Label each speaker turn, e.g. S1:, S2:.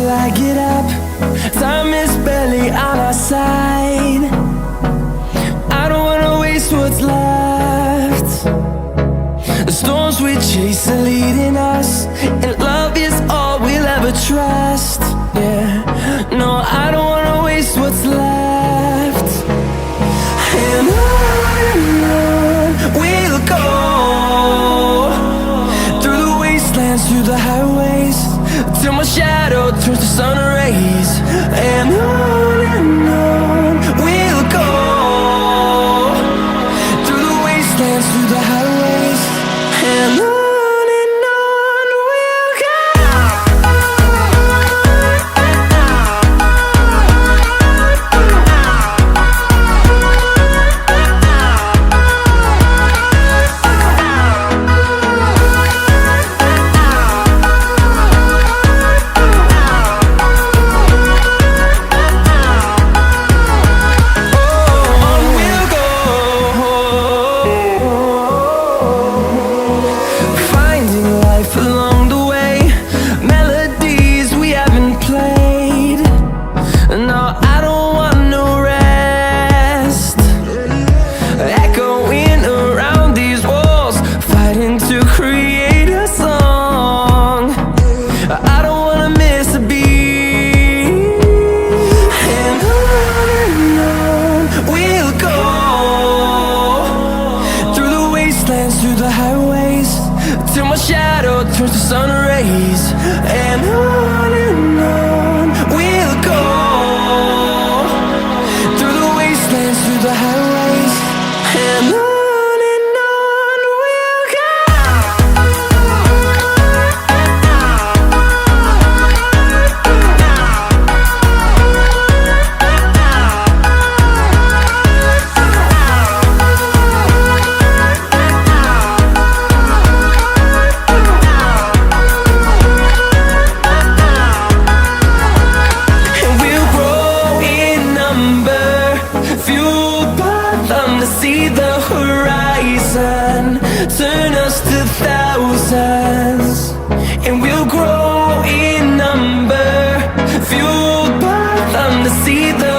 S1: till I get up. Time is barely on our side. I don't wanna waste what's left. The storms we chase are leading us, and love is all we'll ever trust. Yeah, no, I don't wanna waste what's left. And on we'll go, through the wastelands, through the highways, till my shadow turns to sun rays. And on we'll go, through the wastelands, through the highways, and on we'll go. Through the highways, till my shadow turns to sun rays. And on we'll go, through the wastelands, through the highways, and on. See the horizon, turn us to thousands, and we'll grow in number, fueled by them to see the